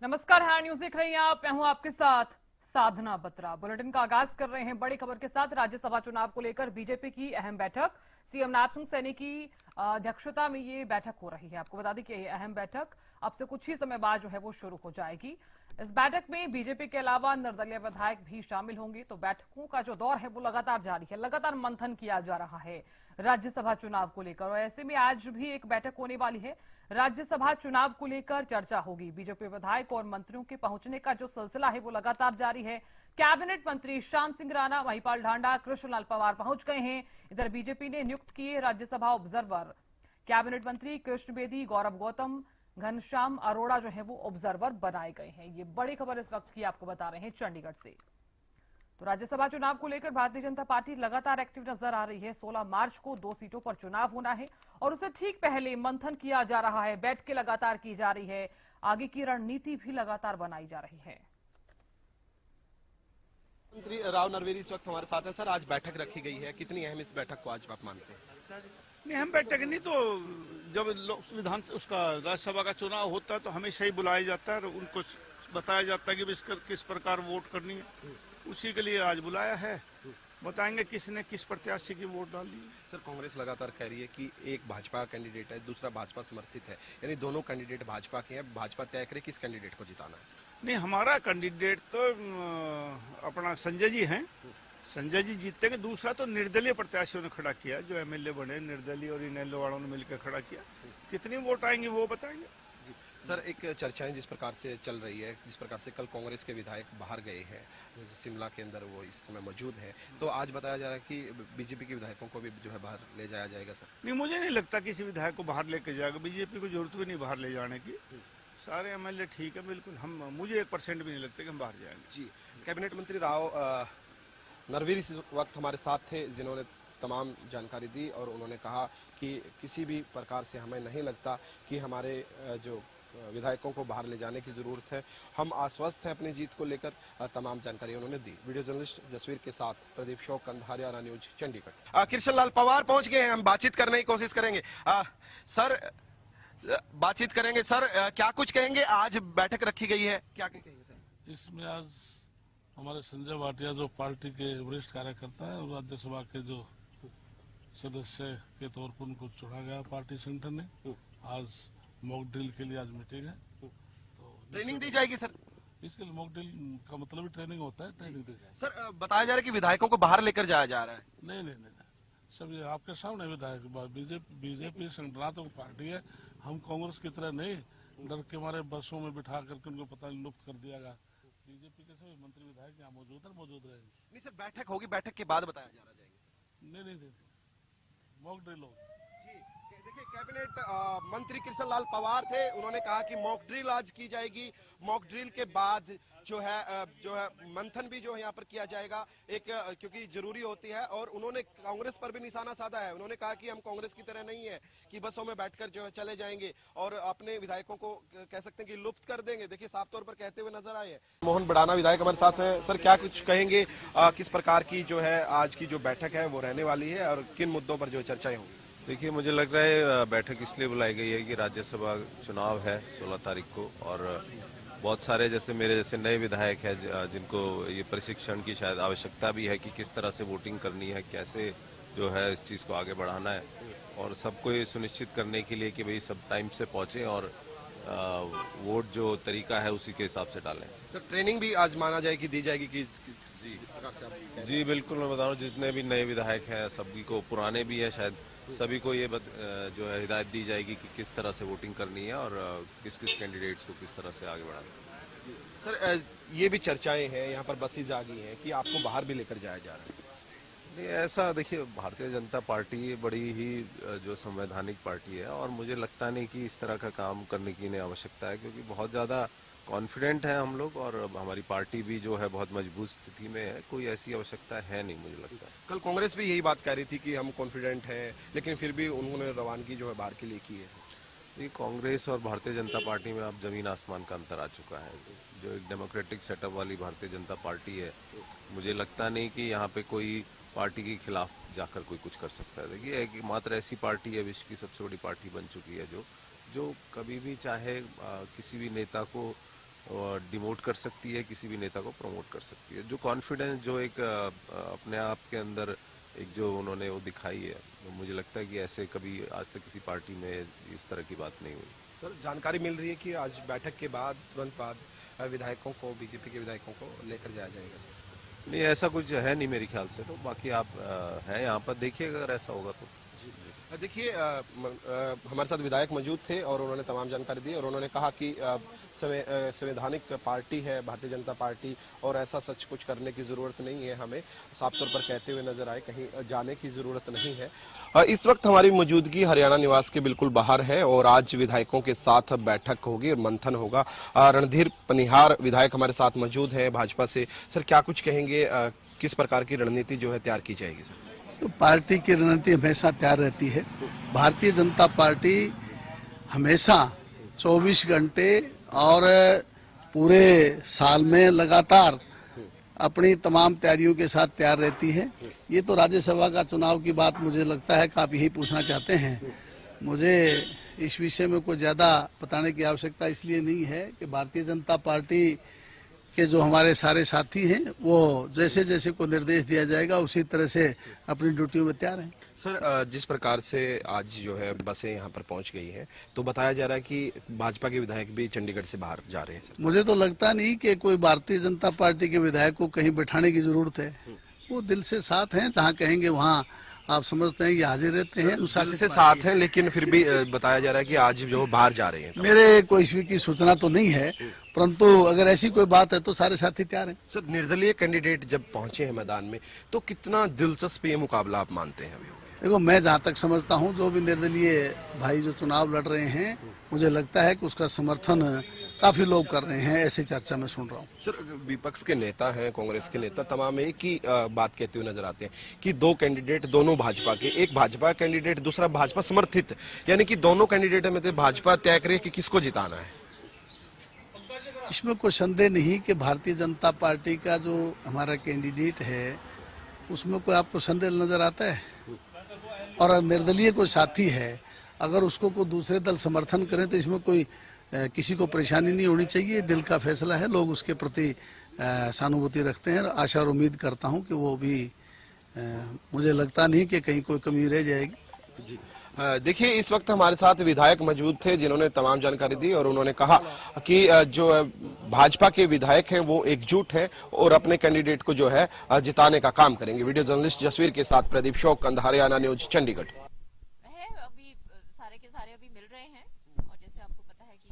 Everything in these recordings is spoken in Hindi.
नमस्कार, हैंड न्यूज देख रही हैं आप। मैं हूं आपके साथ साधना बत्रा। बुलेटिन का आगाज कर रहे हैं बड़ी खबर के साथ। राज्यसभा चुनाव को लेकर बीजेपी की अहम बैठक, सीएम नैपसिंह सैनी की अध्यक्षता में ये बैठक हो रही है। आपको बता दें कि ये अहम बैठक अब से कुछ ही समय बाद जो है वो शुरू हो जाएगी। इस बैठक में बीजेपी के अलावा निर्दलीय विधायक भी शामिल होंगे। तो बैठकों का जो दौर है वो लगातार जारी है, लगातार मंथन किया जा रहा है राज्यसभा चुनाव को लेकर। और ऐसे में आज भी एक बैठक होने वाली है। राज्यसभा चुनाव को लेकर चर्चा होगी। बीजेपी विधायक और मंत्रियों के पहुंचने का जो सिलसिला है वो लगातार जारी है। कैबिनेट मंत्री श्याम सिंह राणा, महिपाल ढांडा, कृष्णलाल पवार पहुंच गए हैं। इधर बीजेपी ने नियुक्त किए राज्यसभा ऑब्जर्वर। कैबिनेट मंत्री कृष्ण बेदी, गौरव गौतम, घनश्याम अरोड़ा जो है वो ऑब्जर्वर बनाए गए हैं। ये बड़ी खबर इस वक्त की आपको बता रहे हैं चंडीगढ़ से। तो राज्यसभा चुनाव को लेकर भारतीय जनता पार्टी लगातार एक्टिव नजर आ रही है। 16 मार्च को 2 सीटों पर चुनाव होना है और उससे ठीक पहले मंथन किया जा रहा है, बैठकें लगातार की जा रही है, आगे की रणनीति भी लगातार बनाई जा रही है। मंत्री राव नरवीर इस वक्त हमारे साथ है। सर, आज बैठक रखी गई है, कितनी अहम इस बैठक को आज आप मानते हैं? नहीं, हम बैठक नहीं तो जब विधान उसका राज्यसभा का चुनाव होता है तो हमेशा ही बुलाया जाता है और उनको बताया जाता है कि किस प्रकार वोट करनी है। उसी के लिए आज बुलाया है, बताएंगे किसने किस प्रत्याशी की वोट डाली। सर, कांग्रेस लगातार कह रही है कि एक भाजपा कैंडिडेट है, दूसरा भाजपा समर्थित है, यानी दोनों कैंडिडेट भाजपा के हैं। भाजपा तय करे किस कैंडिडेट को जिताना है। नहीं, हमारा कैंडिडेट तो अपना संजय जी हैं, संजय जी जीतेंगे। दूसरा तो निर्दलीय प्रत्याशियों ने खड़ा किया, जो एमएलए बने निर्दलीय और इनेलो वालों ने मिलकर खड़ा किया। कितनी वोट आएंगी वो बताएंगे। सर, एक चर्चाएं जिस प्रकार से चल रही है, जिस प्रकार से कल कांग्रेस के विधायक बाहर गए हैं, जैसे शिमला के अंदर वो इस समय मौजूद है, तो आज बताया जा रहा है कि बीजेपी के विधायकों को भी जो है बाहर ले जाया जाएगा। सर, नहीं, मुझे नहीं लगता किसी विधायक को बाहर लेके जाएगा। बीजेपी को जरूरत भी नहीं बाहर ले जाने की। सारे एमएलए ठीक है, बिल्कुल। मुझे 1% भी नहीं लगता कि हम बाहर जाएंगे। जी, कैबिनेट मंत्री राव नरवीर इस वक्त हमारे साथ थे, जिन्होंने तमाम जानकारी दी और उन्होंने कहा कि किसी भी प्रकार से हमें नहीं लगता कि हमारे जो विधायकों को बाहर ले जाने की जरूरत है। हम आश्वस्त हैं अपनी जीत को लेकर। तमाम जानकारी उन्होंने दी। वीडियो जर्नलिस्ट जसवीर के साथ प्रदीप शोक, हरियाणा न्यूज, चंडीगढ़। कृष्णलाल पवार पहुंच गए हैं, हम बातचीत करने की कोशिश करेंगे। सर, बातचीत करेंगे। सर, क्या कुछ कहेंगे? आज बैठक रखी गई है, क्या कहेंगे सर? इसमें आज हमारे संजय भाटिया जो पार्टी के वरिष्ठ कार्यकर्ता है और राज्यसभा के जो सदस्य के तौर पर उनको चुना गया पार्टी संगठन ने। आज मॉक ड्रिल के लिए आज मीटिंग है, तो ट्रेनिंग दी जाएगी सर। इसके लिए मॉक ड्रिल का मतलब ही ट्रेनिंग होता है, ट्रेनिंग दी जाएगी। सर, बताया जा रहा है कि विधायकों को बाहर लेकर जाया जा रहा है। नहीं, सब ये आपके सामने विधायक। बीजेपी संगठनात्मक पार्टी है। हम कांग्रेस की तरह नहीं डर के मारे बसों में बिठा करके उनको पता लुप्त कर दिया गया। बीजेपी के सभी मंत्री विधायक यहाँ मौजूद रहेंगे। नहीं सर, बैठक होगी, बैठक के बाद बताया जा रहा जाएगा। नहीं, मॉक ड्रिल होगी। देखिए, कैबिनेट मंत्री कृष्णलाल पवार थे, उन्होंने कहा कि मॉक ड्रिल आज की जाएगी। मॉक ड्रिल के बाद जो है मंथन भी जो है यहाँ पर किया जाएगा, एक क्योंकि जरूरी होती है। और उन्होंने कांग्रेस पर भी निशाना साधा है। उन्होंने कहा कि हम कांग्रेस की तरह नहीं है कि बसों में बैठकर जो है चले जाएंगे और अपने विधायकों को कह सकते हैं कि लुप्त कर देंगे। देखिए, साफ तौर पर कहते हुए नजर आए हैं। मोहन बड़ाना विधायक हमारे साथ हैं। सर, क्या कुछ कहेंगे? किस प्रकार की जो है आज की जो बैठक है वो रहने वाली है और किन मुद्दों पर जो चर्चाएं होंगी? देखिए, मुझे लग रहा है बैठक इसलिए बुलाई गई है कि राज्यसभा चुनाव है 16 तारीख को, और बहुत सारे जैसे मेरे जैसे नए विधायक हैं जिनको ये प्रशिक्षण की शायद आवश्यकता भी है कि किस तरह से वोटिंग करनी है, कैसे जो है इस चीज़ को आगे बढ़ाना है, और सबको ये सुनिश्चित करने के लिए कि भाई सब टाइम से पहुंचे और वोट जो तरीका है उसी के हिसाब से डालें। सर, ट्रेनिंग भी आज माना जाए कि दी जाएगी कि जी बिल्कुल, मैं बता रहा हूँ जितने भी नए विधायक हैं सभी को, पुराने भी है शायद, सभी को ये जो है हिदायत दी जाएगी कि किस तरह से वोटिंग करनी है और किस किस कैंडिडेट्स को किस तरह से आगे बढ़ाना है। सर, ये भी चर्चाएं हैं, यहाँ पर बसेज आ गई हैं कि आपको बाहर भी लेकर जाया जा रहा है। नहीं, ऐसा देखिए, भारतीय जनता पार्टी बड़ी ही जो संवैधानिक पार्टी है और मुझे लगता नहीं कि इस तरह का काम करने की इन्हें आवश्यकता है, क्योंकि बहुत ज़्यादा कॉन्फिडेंट है हम लोग और हमारी पार्टी भी जो है बहुत मजबूत स्थिति में है। कोई ऐसी आवश्यकता है नहीं मुझे लगता है। कल कांग्रेस भी यही बात कह रही थी कि हम कॉन्फिडेंट हैं, लेकिन फिर भी उन्होंने रवानगी जो है बाहर के लिए की है। ये कांग्रेस और भारतीय जनता पार्टी में अब जमीन आसमान का अंतर आ चुका है। जो एक डेमोक्रेटिक सेटअप वाली भारतीय जनता पार्टी है, मुझे लगता नहीं कि यहाँ पे कोई पार्टी के खिलाफ जाकर कोई कुछ कर सकता है। देखिए, एक मात्र ऐसी पार्टी है, विश्व की सबसे बड़ी पार्टी बन चुकी है, जो कभी भी चाहे किसी भी नेता को डिमोट कर सकती है, किसी भी नेता को प्रमोट कर सकती है। जो कॉन्फिडेंस, जो एक अपने आप के अंदर एक जो उन्होंने वो दिखाई है, मुझे लगता है कि ऐसे कभी आज तक किसी पार्टी में इस तरह की बात नहीं हुई। सर, जानकारी मिल रही है कि आज बैठक के बाद तुरंत बाद विधायकों को, बीजेपी के विधायकों को लेकर जाया जाएगा। नहीं, ऐसा कुछ है नहीं मेरे ख्याल से। तो बाकी आप हैं यहाँ पर, देखिएगा अगर ऐसा होगा तो। देखिए, हमारे साथ विधायक मौजूद थे और उन्होंने तमाम जानकारी दी और उन्होंने कहा कि संवैधानिक पार्टी है भारतीय जनता पार्टी और ऐसा सच कुछ करने की जरूरत नहीं है। हमें साफ तौर पर कहते हुए नजर आए, कहीं जाने की जरूरत नहीं है। इस वक्त हमारी मौजूदगी हरियाणा निवास के बिल्कुल बाहर है और आज विधायकों के साथ बैठक होगी और मंथन होगा। रणधीर पनिहार विधायक हमारे साथ मौजूद हैं भाजपा से। सर, क्या कुछ कहेंगे, किस प्रकार की रणनीति जो है तैयार की जाएगी? तो पार्टी की रणनीति हमेशा तैयार रहती है। भारतीय जनता पार्टी हमेशा 24 घंटे और पूरे साल में लगातार अपनी तमाम तैयारियों के साथ तैयार रहती है। ये तो राज्यसभा का चुनाव की बात मुझे लगता है कि आप यही पूछना चाहते हैं। मुझे इस विषय में कोई ज्यादा बताने की आवश्यकता इसलिए नहीं है कि भारतीय जनता पार्टी के जो हमारे सारे साथी हैं वो जैसे जैसे को निर्देश दिया जाएगा उसी तरह से अपनी ड्यूटियों में तैयार हैं। सर, जिस प्रकार से आज जो है बसें यहाँ पर पहुँच गई हैं, तो बताया जा रहा है कि भाजपा के विधायक भी चंडीगढ़ से बाहर जा रहे हैं। सर, मुझे तो लगता नहीं कि कोई भारतीय जनता पार्टी के विधायक को कहीं बैठाने की जरूरत है। वो दिल से साथ हैं, जहाँ कहेंगे वहाँ आप समझते हैं कि हाजिर रहते हैं। अनुशासित से साथ हैं, लेकिन फिर भी बताया जा रहा है कि आज जो बाहर जा रहे हैं। मेरे कोई इसवी की सूचना तो नहीं है, परंतु अगर ऐसी कोई बात है तो सारे साथी तैयार हैं। सर, निर्दलीय कैंडिडेट जब पहुंचे हैं मैदान में, तो कितना दिलचस्प ये मुकाबला आप मानते हैं? देखो, मैं जहाँ तक समझता हूँ जो भी निर्दलीय भाई जो चुनाव लड़ रहे हैं, मुझे लगता है कि उसका समर्थन काफी लोग कर रहे हैं, ऐसी चर्चा में सुन रहा हूँ। सर, विपक्ष के नेता हैं, कांग्रेस के नेता तमाम एक ही बात कहते हुए नजर आते हैं कि दो कैंडिडेट दोनों भाजपा के, एक भाजपा कैंडिडेट दूसरा भाजपा समर्थित, यानी कि दोनों कैंडिडेट में तो भाजपा तय करे कि किसको जिताना है। इसमें कोई संदेह नहीं कि भारतीय जनता पार्टी का जो हमारा कैंडिडेट है उसमें कोई आपको संदेह नजर आता है? और निर्दलीय कोई साथी है, अगर उसको कोई दूसरे दल समर्थन करें तो इसमें कोई किसी को परेशानी नहीं होनी चाहिए। दिल का फैसला है, लोग उसके प्रति सहानुभूति रखते हैं। आशा और उम्मीद करता हूं कि वो भी, मुझे लगता नहीं कि कहीं कोई कमी रह जाएगी। जी, देखिए, इस वक्त हमारे साथ विधायक मौजूद थे जिन्होंने तमाम जानकारी दी और उन्होंने कहा कि जो भाजपा के विधायक हैं वो एकजुट हैं और अपने कैंडिडेट को जो है जिताने का काम करेंगे। वीडियो जर्नलिस्ट जसवीर के साथ प्रदीप शोक, हरियाणा न्यूज, चंडीगढ़। अभी सारे के सारे अभी मिल रहे हैं और जैसे आपको पता है कि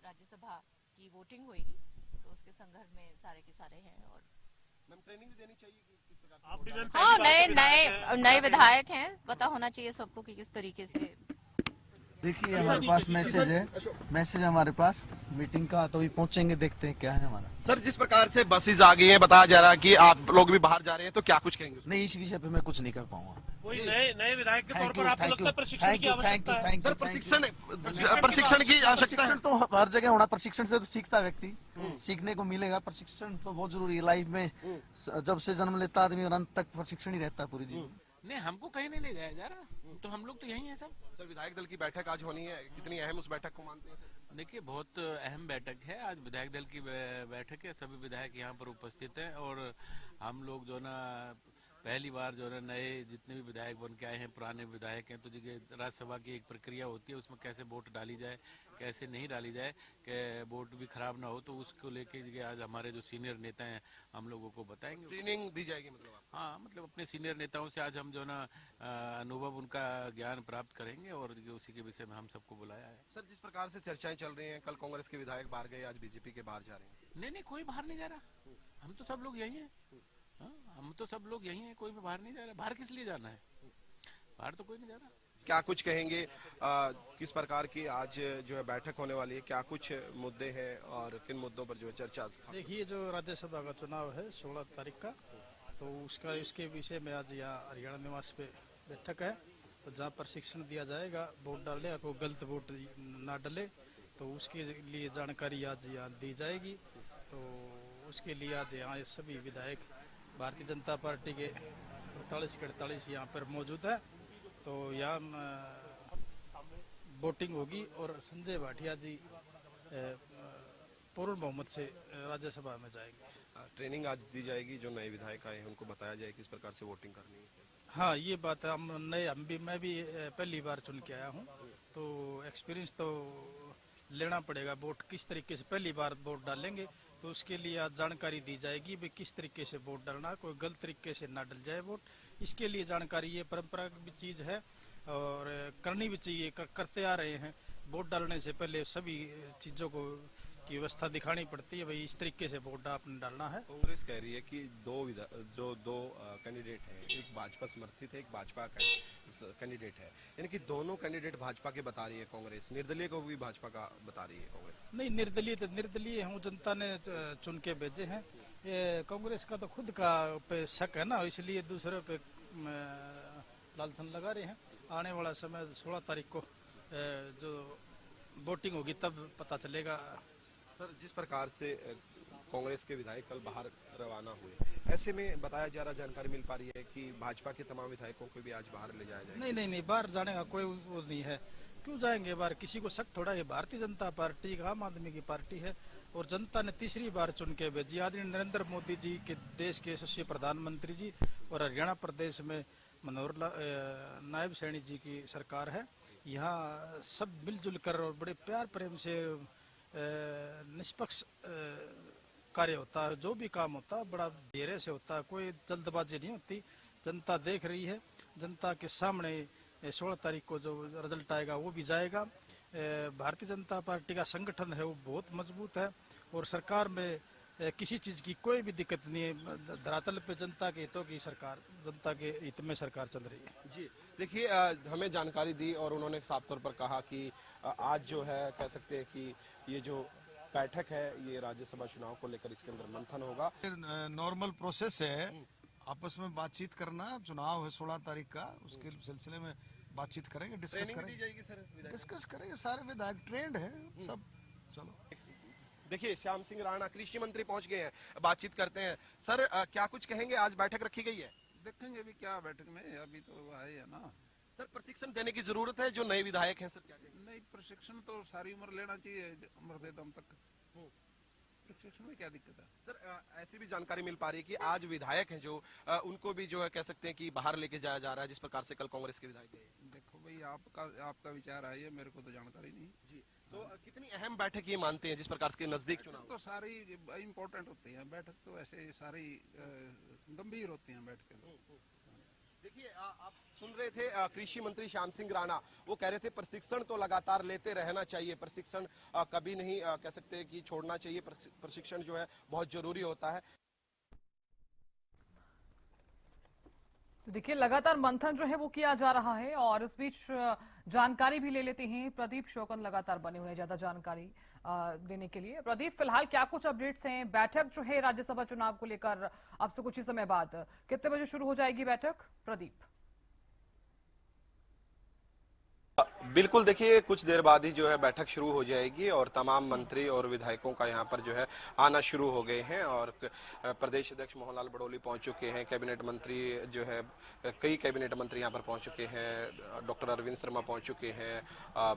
राज्यसभा की वोटिंग होगी तो उसके संदर्भ में सारे के सारे हैं। और ट्रेनिंग देनी चाहिए कि हाँ, नए विधायक हैं, पता होना चाहिए सबको कि किस तरीके से। देखिए, हमारे पास मैसेज हमारे पास मीटिंग का, तो अभी पहुंचेंगे, देखते हैं क्या है हमारा। सर, जिस प्रकार से बसेज आ गई हैं, बताया जा रहा है कि आप लोग भी बाहर जा रहे हैं, तो क्या कुछ कहेंगे? नहीं, इस विषय पे मैं कुछ नहीं कर पाऊंगा। कोई नए विधायक के तौर पर आपको लगता है प्रशिक्षण की आवश्यकता है? सर, प्रशिक्षण की आवश्यकता है। तो हर जगह होना, प्रशिक्षण से तो सीखता व्यक्ति, सीखने को मिलेगा। प्रशिक्षण तो बहुत जरूरी है लाइफ में। जब से जन्म लेता आदमी और अंत तक प्रशिक्षण ही रहता है पूरी जीवन। नहीं, हमको कहीं नहीं ले जाया जा रहा, तो हम लोग तो यही हैं सब। सर, विधायक दल की बैठक आज होनी है, कितनी अहम उस बैठक को मानते हैं? देखिए, बहुत अहम बैठक है आज, विधायक दल की बैठक है। सभी विधायक यहाँ पर उपस्थित हैं और हम लोग जो ना पहली बार जो है नए जितने भी विधायक बन के आए हैं, पुराने विधायक हैं, तो राज्यसभा की एक प्रक्रिया होती है, उसमें कैसे वोट डाली जाए, कैसे नहीं डाली जाए, कि वोट भी खराब ना हो, तो उसको लेके आज हमारे जो सीनियर नेता हैं हम लोगों को बताएंगे। ट्रेनिंग दी जाएगी मतलब? हाँ, मतलब अपने सीनियर नेताओं से आज हम जो ना अनुभव उनका ज्ञान प्राप्त करेंगे और उसी के विषय में हम सबको बुलाया है। सर, जिस प्रकार से चर्चाएं चल रही हैं, कल कांग्रेस के विधायक बाहर गए, आज बीजेपी के बाहर जा रहे हैं। नहीं, कोई बाहर नहीं जा रहा, हम तो सब लोग यही हैं। हाँ, हम तो सब लोग यही हैं, कोई भी बाहर नहीं जा रहा। बाहर किस लिए जाना है? बाहर तो कोई नहीं जा रहा। क्या कुछ कहेंगे, किस प्रकार की आज जो है बैठक होने वाली है, क्या कुछ मुद्दे हैं और किन मुद्दों पर जो है चर्चा? देखिए, जो राज्यसभा का चुनाव है 16 तारीख का, तो उसके विषय में आज यहाँ हरियाणा निवास पे बैठक है। तो जहाँ प्रशिक्षण दिया जाएगा, वोट डालने को गलत वोट ना डले, तो उसके लिए जानकारी आज यहाँ दी जाएगी। तो उसके लिए आज यहाँ सभी विधायक भारतीय जनता पार्टी के 48 यहाँ पर मौजूद है। तो यहाँ वोटिंग होगी और संजय भाटिया जी पूर्ण बहुमत से राज्यसभा में जाएगी। ट्रेनिंग आज दी जाएगी, जो नए विधायक आए हैं उनको बताया जाए किस प्रकार से वोटिंग करनी है। हाँ, ये बात है। मैं भी पहली बार चुन के आया हूँ, तो एक्सपीरियंस तो लेना पड़ेगा। वोट किस तरीके से पहली बार वोट डालेंगे, तो उसके लिए आज जानकारी दी जाएगी भी किस तरीके से वोट डालना, कोई गलत तरीके से ना डल जाए वोट। इसके लिए जानकारी, ये परंपरागत चीज है और करनी भी चाहिए, करते आ रहे हैं। वोट डालने से पहले सभी चीजों को की व्यवस्था दिखानी पड़ती है, भाई इस तरीके से वोट आपने डालना है। कांग्रेस कह रही है कि दो कैंडिडेट हैं, एक भाजपा समर्थित है, एक भाजपा कैंडिडेट है, यानी कि दोनों कैंडिडेट भाजपा के बता रही है कांग्रेस। निर्दलीय को भी भाजपा का बता रही है कांग्रेस। नहीं, निर्दलीय हूँ, जनता ने चुन के भेजे हैं। ये कांग्रेस का तो खुद का पे शक है ना, इसलिए दूसरे पे लालसन लगा रहे हैं। आने वाला समय 16 तारीख को जो वोटिंग होगी तब पता चलेगा। सर, जिस प्रकार से कांग्रेस के विधायक कल बाहर रवाना हुए, ऐसे में बताया जा रहा, जानकारी मिल पा रही है कि भाजपा के तमाम विधायकों को भी आज बाहर ले जाया जाएगा। नहीं, बाहर जाने का कोई वो नहीं है। क्यों जाएंगे बाहर? किसी को शक थोड़ा है। भारतीय जनता पार्टी आम आदमी की पार्टी है और जनता ने तीसरी बार चुन के भेजी। आदरणीय नरेंद्र मोदी जी के देश के यशस्वी प्रधानमंत्री जी और हरियाणा प्रदेश में मनोहर नायब सैनी जी की सरकार है। यहाँ सब मिलजुल कर और बड़े प्यार प्रेम से निष्पक्ष कार्य होता है। जो भी काम होता है बड़ा धैर्य से होता है, कोई जल्दबाजी नहीं होती। जनता देख रही है, जनता के सामने 16 तारीख को जो रिजल्ट आएगा वो भी जाएगा। भारतीय जनता पार्टी का संगठन है वो बहुत मजबूत है और सरकार में किसी चीज की कोई भी दिक्कत नहीं है। धरातल पे जनता के हितों की सरकार, जनता के हित में सरकार चल रही है। जी देखिए, हमें जानकारी दी और उन्होंने साफ तौर पर कहा कि आज जो है कह सकते हैं कि ये जो बैठक है ये राज्यसभा चुनाव को लेकर इसके अंदर मंथन होगा। नॉर्मल प्रोसेस है, आपस में बातचीत करना। चुनाव है 16 तारीख का, उसके सिलसिले में बातचीत करेंगे, डिस्कस करेंगे। सारे विधायक ट्रेंड है सब। चलो देखिए, श्याम सिंह राणा कृषि मंत्री पहुंच गए हैं, बातचीत करते हैं। सर, क्या कुछ कहेंगे? आज बैठक रखी गई है, देखेंगे अभी क्या बैठक में, अभी तो आए है ना। सर, प्रशिक्षण देने की जरूरत है जो नए विधायक हैं, सर क्या कहेंगे? नहीं, प्रशिक्षण तो सारी उम्र लेना चाहिए, उम्र दे दम तक। प्रशिक्षण में क्या दिक्कत है? सर, ऐसी भी जानकारी मिल पा रही है कि आज विधायक हैं जो उनको भी जो है कह सकते हैं कि बाहर लेके जाया जा रहा है, जिस प्रकार से कल कांग्रेस के विधायक गए। देखो भाई, आपका विचार है ये, मेरे को तो जानकारी नहीं जी। तो कितनी अहम बैठक ये मानते हैं जिस प्रकार के नजदीक चुनाव? तो सारी इम्पोर्टेंट होती है बैठक, तो ऐसे सारी गंभीर होती है बैठकें। देखिए, आप सुन रहे थे कृषि मंत्री श्याम सिंह राणा, वो कह रहे थे प्रशिक्षण तो लगातार लेते रहना चाहिए, प्रशिक्षण कभी नहीं कह सकते कि छोड़ना चाहिए। प्रशिक्षण जो है बहुत जरूरी होता है। तो देखिए, लगातार मंथन जो है वो किया जा रहा है और इस बीच जानकारी भी ले लेते हैं। प्रदीप शोकन लगातार बने हुए हैं ज्यादा जानकारी देने के लिए। प्रदीप, फिलहाल क्या कुछ अपडेट्स हैं? बैठक जो है राज्यसभा चुनाव को लेकर अब से कुछ ही समय बाद कितने बजे शुरू हो जाएगी बैठक? प्रदीप। बिल्कुल, देखिए कुछ देर बाद ही जो है बैठक शुरू हो जाएगी और तमाम मंत्री और विधायकों का यहाँ पर जो है आना शुरू हो गए हैं और प्रदेश अध्यक्ष मोहनलाल बड़ोली पहुंच चुके हैं। कैबिनेट मंत्री जो है, कई कैबिनेट मंत्री यहाँ पर पहुंच चुके हैं। डॉक्टर अरविंद शर्मा पहुंच चुके हैं,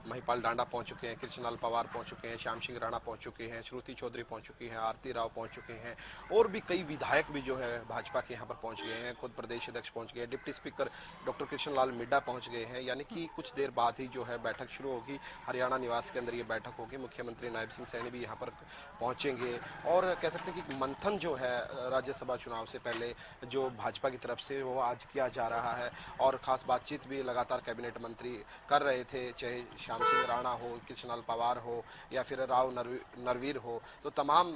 महिपाल डांडा पहुंच चुके हैं, कृष्णलाल पवार पहुंच चुके हैं, श्याम सिंह राणा पहुंच चुके हैं, श्रुति चौधरी पहुंच चुकी हैं, आरती राव पहुंच चुके हैं और भी कई विधायक भी जो है भाजपा के यहाँ पर पहुंच गए हैं। खुद प्रदेश अध्यक्ष पहुंच गए, deputy speaker doctor Krishanlal Middha पहुंच गए हैं। यानी कि कुछ देर बाद ही जो है बैठक शुरू होगी। हरियाणा निवास के अंदर ये बैठक होगी। मुख्यमंत्री नायब सिंह सैनी भी यहाँ पर पहुंचेंगे और कह सकते हैं कि मंथन जो है राज्यसभा चुनाव से पहले जो भाजपा की तरफ से वो आज किया जा रहा है और खास बातचीत भी लगातार कैबिनेट मंत्री कर रहे थे, चाहे श्याम सिंह राणा हो, कृष्णलाल पवार हो या फिर राव नरवीर हो, तो तमाम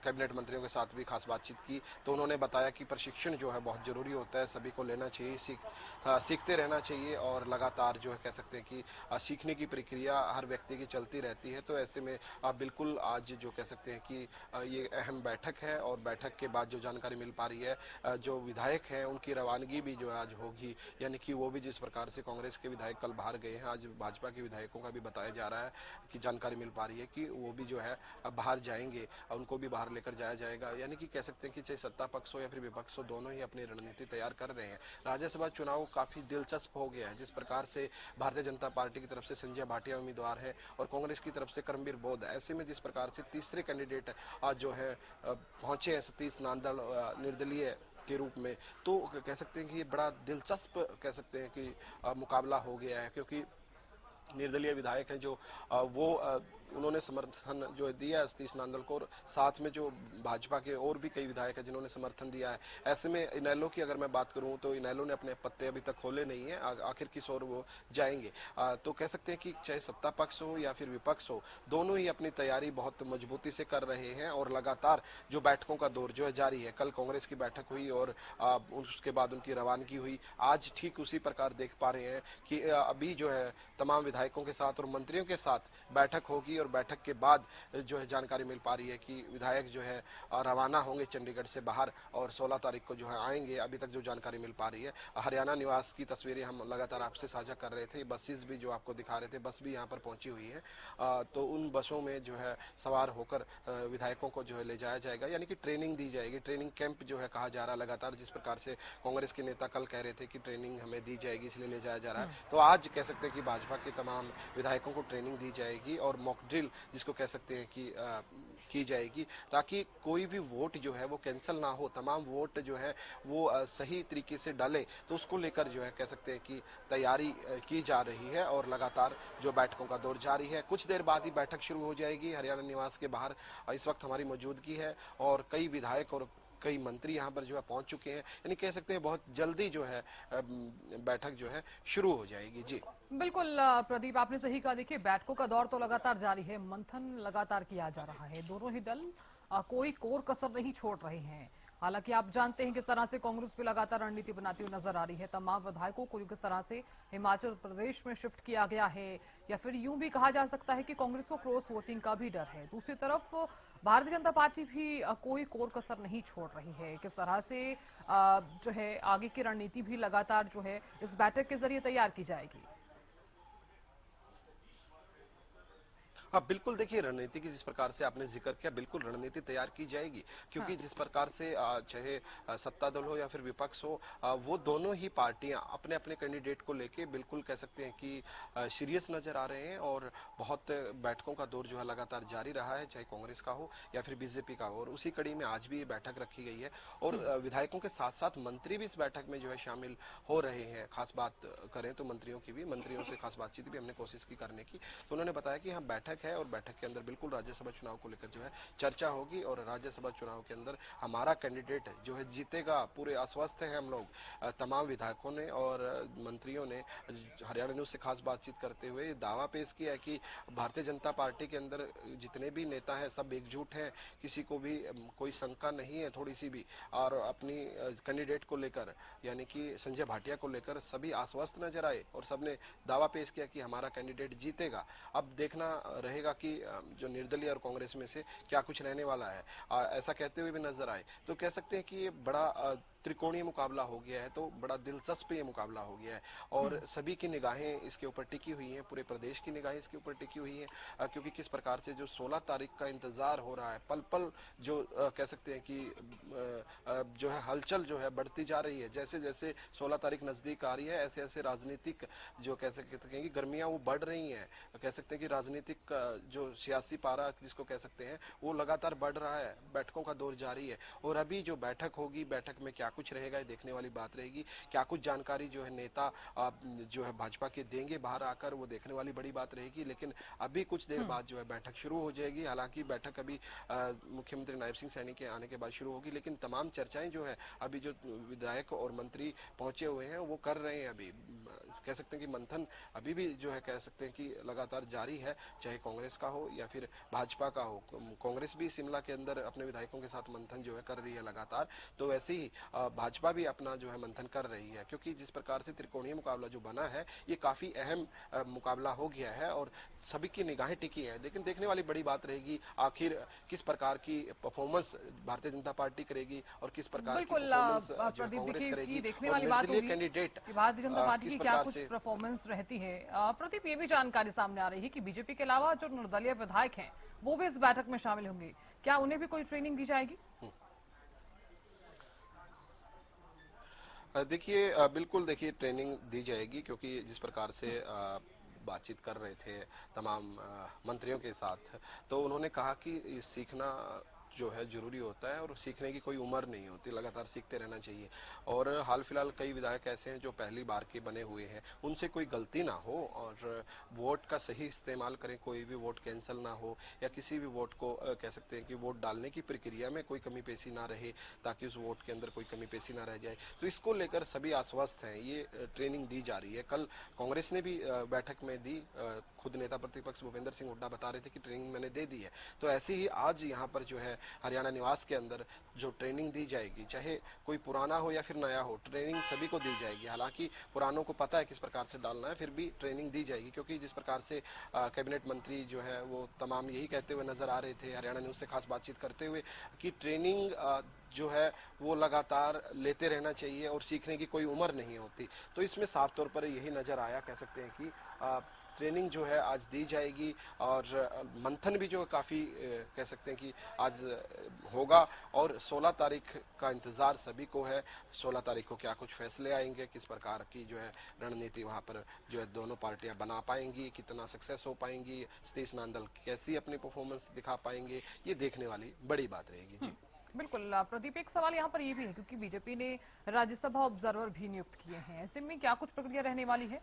कैबिनेट मंत्रियों के साथ भी खास बातचीत की। तो उन्होंने बताया कि प्रशिक्षण जो है बहुत जरूरी होता है, सभी को लेना चाहिए, सीखते रहना चाहिए और लगातार जो है कह सकते हैं कि सीखने की प्रक्रिया हर व्यक्ति की चलती रहती है। तो ऐसे में बिल्कुल आज जो कह सकते हैं कि ये अहम बैठक है और बैठक के बाद जो जानकारी मिल पा रही है, जो विधायक हैं उनकी रवानगी भी जो आज होगी। यानी कि वो भी जिस प्रकार से कांग्रेस के विधायक कल बाहर गए हैं, आज भाजपा के विधायकों का भी बताया जा रहा है कि जानकारी मिल पा रही है कि वो भी जो है बाहर जाएंगे, उनको भी बाहर बार लेकर जाया जाएगा, यानी कि कह सकते हैं कि चाहे सत्ता पक्ष हो या फिर विपक्ष हो, दोनों ही अपनी रणनीति तैयार कर रहे हैं। राज्यसभा चुनाव काफी दिलचस्प हो गया है, जिस प्रकार से भारतीय जनता पार्टी की तरफ से संजय भाटिया उम्मीदवार है और कांग्रेस की तरफ से करमबीर बौद्ध। ऐसे में जिस प्रकार से तीसरे कैंडिडेट आज जो है पहुंचे हैं सतीश नांदल निर्दलीय के रूप में, तो कह सकते हैं कि ये बड़ा दिलचस्प कह सकते हैं कि मुकाबला हो गया है, क्योंकि निर्दलीय विधायक हैं जो वो उन्होंने समर्थन जो दिया है सतीश नांदल को, और साथ में जो भाजपा के और भी कई विधायक हैं जिन्होंने समर्थन दिया है। ऐसे में इनेलो की अगर मैं बात करूं तो इनेलो ने अपने पत्ते अभी तक खोले नहीं है, आखिर किस ओर वो जाएंगे। तो कह सकते हैं कि चाहे सत्ता पक्ष हो या फिर विपक्ष हो, दोनों ही अपनी तैयारी बहुत मजबूती से कर रहे हैं और लगातार जो बैठकों का दौर जो है जारी है। कल कांग्रेस की बैठक हुई और उसके बाद उनकी रवानगी हुई। आज ठीक उसी प्रकार देख पा रहे हैं कि अभी जो है तमाम विधायकों के साथ और मंत्रियों के साथ बैठक होगी और बैठक के बाद जो है जानकारी मिल पा रही है कि विधायक जो है रवाना होंगे चंडीगढ़ से बाहर और 16 तारीख को जो है आएंगे। अभी तक जो जानकारी मिल पा रही है, हरियाणा निवास की तस्वीरें हम लगातार आपसे साझा कर रहे थे, बसेस भी जो आपको दिखा रहे थे, बस भी यहाँ पर पहुंची हुई है। तो उन बसों में जो है सवार होकर विधायकों को जो है ले जाया जाएगा, यानी कि ट्रेनिंग दी जाएगी। ट्रेनिंग कैंप जो है कहा जा रहा है लगातार, जिस प्रकार से कांग्रेस के नेता कल कह रहे थे कि ट्रेनिंग हमें दी जाएगी इसलिए ले जाया जा रहा है, तो आज कह सकते हैं कि भाजपा के तमाम विधायकों को ट्रेनिंग दी जाएगी और मॉक ड्रिल जिसको कह सकते हैं कि की जाएगी, ताकि कोई भी वोट जो है वो कैंसिल ना हो, तमाम वोट जो है वो सही तरीके से डाले। तो उसको लेकर जो है कह सकते हैं कि तैयारी की जा रही है और लगातार जो बैठकों का दौर जारी है। कुछ देर बाद ही बैठक शुरू हो जाएगी। हरियाणा निवास के बाहर इस वक्त हमारी मौजूदगी है और कई विधायक और कई मंत्री यहाँ पर जो है पहुंच चुके हैं, यानी कह सकते हैं बहुत जल्दी जो है बैठक जो है शुरू हो जाएगी। जी बिल्कुल प्रदीप, आपने सही कहा। देखिए, बैठकों का दौर तो लगातार जारी है, मंथन लगातार किया जा रहा है, दोनों ही दल कोई कोर कसर नहीं छोड़ रहे हैं। हालांकि आप जानते हैं किस तरह से कांग्रेस भी लगातार रणनीति बनाती हुई नजर आ रही है। तमाम विधायकों को किस तरह से हिमाचल प्रदेश में शिफ्ट किया गया है, या फिर यूं भी कहा जा सकता है कि कांग्रेस को क्रॉस वोटिंग का भी डर है। दूसरी तरफ भारतीय जनता पार्टी भी कोई कोर कसर नहीं छोड़ रही है। किस तरह से जो है आगे की रणनीति भी लगातार जो है इस बैठक के जरिए तैयार की जाएगी। हाँ बिल्कुल, देखिए रणनीति की जिस प्रकार से आपने जिक्र किया, बिल्कुल रणनीति तैयार की जाएगी, क्योंकि जिस प्रकार से चाहे सत्ता दल हो या फिर विपक्ष हो, वो दोनों ही पार्टियां अपने अपने कैंडिडेट को लेके बिल्कुल कह सकते हैं कि सीरियस नजर आ रहे हैं और बहुत बैठकों का दौर जो है लगातार जारी रहा है, चाहे कांग्रेस का हो या फिर बीजेपी का हो। और उसी कड़ी में आज भी ये बैठक रखी गई है और विधायकों के साथ साथ मंत्री भी इस बैठक में जो है शामिल हो रहे हैं। खास बात करें तो मंत्रियों से खास बातचीत भी हमने कोशिश की करने की, तो उन्होंने बताया कि हाँ बैठक है और बैठक के अंदर बिल्कुल राज्यसभा चुनाव को लेकर जो है चर्चा होगी और राज्यसभा चुनाव के अंदर हमारा कैंडिडेट जो है जीतेगा, पूरे आश्वस्त हैं हम लोग। तमाम विधायकों ने और मंत्रियों ने हरियाणा न्यूज से खास बातचीत करते हुए दावा पेश किया है कि भारतीय जनता पार्टी के अंदर जितने भी नेता हैं सब एकजुट हैं, किसी को भी कोई शंका नहीं है थोड़ी सी भी, और अपनी कैंडिडेट को लेकर यानी कि संजय भाटिया को लेकर सभी आश्वस्त नजर आए और सबने दावा पेश किया कि हमारा कैंडिडेट जीतेगा। अब देखना रहेगा कि जो निर्दलीय और कांग्रेस में से क्या कुछ रहने वाला है, ऐसा कहते हुए भी नजर आए। तो कह सकते हैं कि ये बड़ा त्रिकोणीय मुकाबला हो गया है, तो बड़ा दिलचस्प ये मुकाबला हो गया है और सभी की निगाहें इसके ऊपर टिकी हुई हैं, पूरे प्रदेश की निगाहें इसके ऊपर टिकी हुई हैं, क्योंकि किस प्रकार से जो 16 तारीख का इंतजार हो रहा है, पल पल जो कह सकते हैं कि जो है हलचल जो है बढ़ती जा रही है। जैसे जैसे 16 तारीख नजदीक आ रही है, ऐसे ऐसे राजनीतिक जो कह सकते हैं कि गर्मियां वो बढ़ रही हैं। कह सकते हैं कि राजनीतिक जो सियासी पारा जिसको कह सकते हैं वो लगातार बढ़ रहा है, बैठकों का दौर जारी है और अभी जो बैठक होगी, बैठक में क्या कुछ रहेगा ये देखने वाली बात रहेगी। क्या कुछ जानकारी जो है नेता जो है भाजपा के देंगे बाहर आकर, वो देखने वाली बड़ी बात रहेगी। लेकिन अभी कुछ देर बाद जो है बैठक शुरू हो जाएगी। हालांकि बैठक अभी मुख्यमंत्री नायब सिंह सैनी के आने के बाद शुरू होगी, लेकिन तमाम चर्चाएं जो है अभी जो विधायक और मंत्री पहुंचे हुए हैं वो कर रहे हैं। अभी कह सकते हैं कि मंथन अभी भी जो है कह सकते हैं कि लगातार जारी है, चाहे कांग्रेस का हो या फिर भाजपा का हो। कांग्रेस भी शिमला के अंदर अपने विधायकों के साथ मंथन जो है कर रही है लगातार, तो वैसे ही भाजपा भी अपना जो है मंथन कर रही है, क्योंकि जिस प्रकार से त्रिकोणीय मुकाबला जो बना है ये काफी अहम मुकाबला हो गया है और सभी की निगाहें टिकी है। लेकिन देखने वाली बड़ी बात रहेगी आखिर किस प्रकार की परफॉर्मेंस भारतीय जनता पार्टी करेगी और किस प्रकार की परफॉर्मेंस जो कांग्रेस करेगी। देखने वाली बात होगी कैंडिडेट भारतीय जनता पार्टी की क्या कुछ परफॉर्मेंस रहती है। प्रदीप, ये भी जानकारी सामने आ रही है कि बीजेपी के अलावा जो निर्दलीय विधायक हैं वो भी इस बैठक में शामिल होंगे। क्या उन्हें भी कोई ट्रेनिंग दी जाएगी? देखिए बिल्कुल देखिए ट्रेनिंग दी जाएगी, क्योंकि जिस प्रकार से बातचीत कर रहे थे तमाम मंत्रियों के साथ, तो उन्होंने कहा कि ये सीखना जो है जरूरी होता है और सीखने की कोई उम्र नहीं होती, लगातार सीखते रहना चाहिए। और हाल फिलहाल कई विधायक ऐसे हैं जो पहली बार के बने हुए हैं, उनसे कोई गलती ना हो और वोट का सही इस्तेमाल करें, कोई भी वोट कैंसिल ना हो या किसी भी वोट को कह सकते हैं कि वोट डालने की प्रक्रिया में कोई कमी पेशी ना रहे, ताकि उस वोट के अंदर कोई कमी पेशी ना रह जाए। तो इसको लेकर सभी आश्वस्त हैं, ये ट्रेनिंग दी जा रही है। कल कांग्रेस ने भी बैठक में दी, खुद नेता प्रतिपक्ष भूपेंद्र सिंह हुड्डा बता रहे थे कि ट्रेनिंग मैंने दे दी है। तो ऐसे ही आज यहाँ पर जो है हरियाणा निवास के अंदर जो ट्रेनिंग दी जाएगी, चाहे कोई पुराना हो या फिर नया हो, ट्रेनिंग सभी को दी जाएगी। हालांकि पुरानों को पता है किस प्रकार से डालना है, फिर भी ट्रेनिंग दी जाएगी, क्योंकि जिस प्रकार से कैबिनेट मंत्री जो है वो तमाम यही कहते हुए नजर आ रहे थे हरियाणा न्यूज से खास बातचीत करते हुए कि ट्रेनिंग जो है वो लगातार लेते रहना चाहिए और सीखने की कोई उम्र नहीं होती। तो इसमें साफ तौर पर यही नजर आया, कह सकते हैं कि ट्रेनिंग जो है आज दी जाएगी और मंथन भी जो काफ़ी कह सकते हैं कि आज होगा। और 16 तारीख का इंतज़ार सभी को है, 16 तारीख को क्या कुछ फैसले आएंगे, किस प्रकार की जो है रणनीति वहाँ पर जो है दोनों पार्टियां बना पाएंगी, कितना सक्सेस हो पाएंगी, सतीश नांदल कैसी अपनी परफॉर्मेंस दिखा पाएंगे, ये देखने वाली बड़ी बात रहेगी। जी बिल्कुल प्रदीप, एक सवाल यहाँ पर ये भी है, क्योंकि बीजेपी ने राज्यसभा ऑब्जर्वर भी नियुक्त किए हैं, ऐसे में क्या कुछ प्रक्रिया रहने वाली है?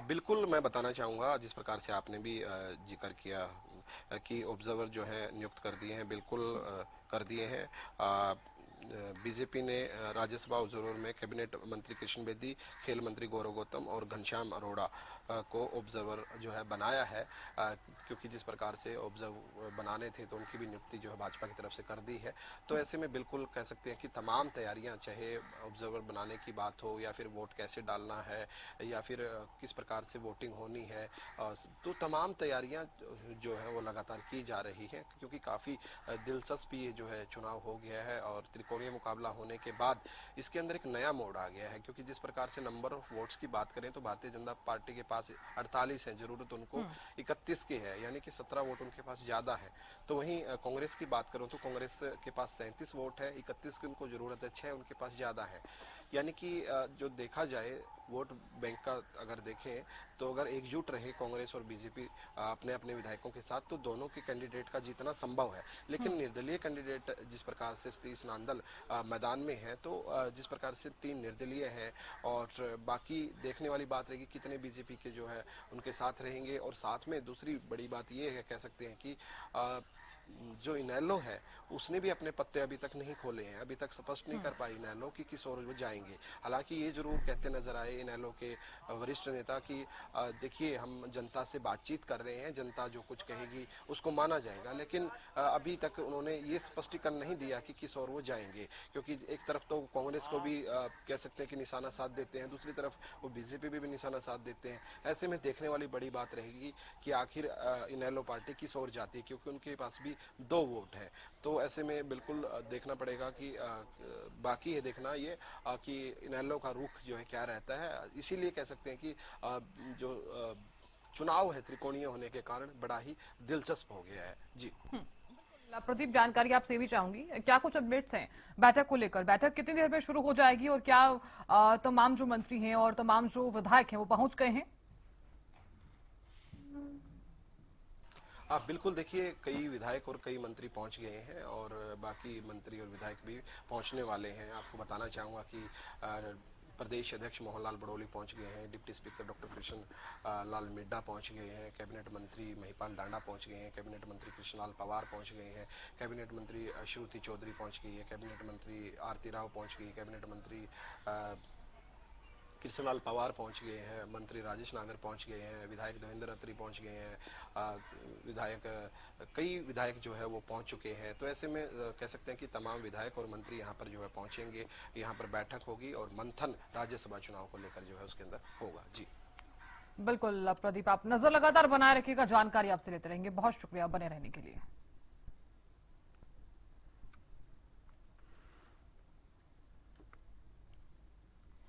बिल्कुल मैं बताना चाहूँगा, जिस प्रकार से आपने भी जिक्र किया कि ऑब्जर्वर जो है नियुक्त कर दिए हैं, बिल्कुल कर दिए हैं। बीजेपी ने राज्यसभा ऑब्जर्वर में कैबिनेट मंत्री कृष्ण बेदी, खेल मंत्री गौरव गौतम और घनश्याम अरोड़ा को ऑब्जर्वर जो है बनाया है, क्योंकि जिस प्रकार से ऑब्जर्वर बनाने थे तो उनकी भी नियुक्ति जो है भाजपा की तरफ से कर दी है। तो ऐसे में बिल्कुल कह सकते हैं कि तमाम तैयारियां, चाहे ऑब्जर्वर बनाने की बात हो या फिर वोट कैसे डालना है या फिर किस प्रकार से वोटिंग होनी है, तो तमाम तैयारियां जो है वो लगातार की जा रही हैं, क्योंकि काफ़ी दिलचस्प ये जो है चुनाव हो गया है और त्रिकोणीय मुकाबला होने के बाद इसके अंदर एक नया मोड़ आ गया है। क्योंकि जिस प्रकार से नंबर ऑफ वोट्स की बात करें तो भारतीय जनता पार्टी के पास 48 है, जरूरत उनको 31 की है, यानी कि 17 वोट उनके पास ज्यादा है। तो वहीं कांग्रेस की बात करूं तो कांग्रेस के पास 37 वोट है, 31 की उनको जरूरत है, 6 उनके पास ज्यादा है। यानी कि जो देखा जाए वोट बैंक का अगर देखें तो अगर एकजुट रहे कांग्रेस और बीजेपी अपने अपने विधायकों के साथ, तो दोनों के कैंडिडेट का जीतना संभव है। लेकिन निर्दलीय कैंडिडेट जिस प्रकार से सतीश नांदल मैदान में है, तो जिस प्रकार से 3 निर्दलीय हैं और बाकी देखने वाली बात रहेगी कितने बीजेपी के जो है उनके साथ रहेंगे। और साथ में दूसरी बड़ी बात ये है, कह सकते हैं कि जो इनेलो है उसने भी अपने पत्ते अभी तक नहीं खोले हैं, अभी तक स्पष्ट नहीं कर पाई इनेलो कि किस ओर वो जाएंगे। हालांकि ये जरूर कहते नजर आए इनेलो के वरिष्ठ नेता कि देखिए हम जनता से बातचीत कर रहे हैं, जनता जो कुछ कहेगी उसको माना जाएगा, लेकिन अभी तक उन्होंने ये स्पष्टीकरण नहीं दिया कि किस ओर वो जाएंगे। क्योंकि एक तरफ तो कांग्रेस को भी कह सकते हैं कि निशाना साध देते हैं, दूसरी तरफ वो बीजेपी भी निशाना साध देते हैं। ऐसे में देखने वाली बड़ी बात रहेगी कि आखिर इनेलो पार्टी किस ओर जाती है, क्योंकि उनके पास भी 2 वोट है। तो ऐसे में बिल्कुल देखना पड़ेगा कि बाकी है देखना ये कि इनेलो का रुख जो है क्या रहता है। इसीलिए कह सकते हैं कि जो चुनाव है त्रिकोणीय होने के कारण बड़ा ही दिलचस्प हो गया है। जी प्रदीप, जानकारी आपसे भी चाहूंगी, क्या कुछ अपडेट्स हैं बैठक को लेकर? बैठक कितनी देर में शुरू हो जाएगी और क्या तमाम जो मंत्री हैं और तमाम जो विधायक हैं वो पहुंच गए हैं? बिल्कुल देखिए, कई विधायक और कई मंत्री पहुंच गए हैं और बाकी मंत्री और विधायक भी पहुंचने वाले हैं। आपको बताना चाहूँगा कि प्रदेश अध्यक्ष मोहनलाल बड़ोली पहुंच गए हैं, डिप्टी स्पीकर डॉक्टर कृष्ण लाल मिड्डा पहुंच गए हैं, कैबिनेट मंत्री महिपाल डांडा पहुंच गए हैं, कैबिनेट मंत्री कृष्णलाल पवार पहुंच गए हैं, कैबिनेट मंत्री श्रुति चौधरी पहुंच गई है, कैबिनेट मंत्री आरती राव पहुंच गई, कैबिनेट मंत्री कृष्णलाल पवार पहुंच गए हैं, मंत्री राजेश नागर पहुंच गए हैं, विधायक देवेंद्र अत्री पहुंच गए हैं, कई विधायक जो है वो पहुंच चुके हैं। तो ऐसे में कह सकते हैं कि तमाम विधायक और मंत्री यहाँ पर जो है पहुंचेंगे, यहाँ पर बैठक होगी और मंथन राज्यसभा चुनाव को लेकर जो है उसके अंदर होगा। जी बिल्कुल प्रदीप, आप नजर लगातार बनाए रखिएगा, जानकारी आपसे लेते रहेंगे। बहुत शुक्रिया बने रहने के लिए।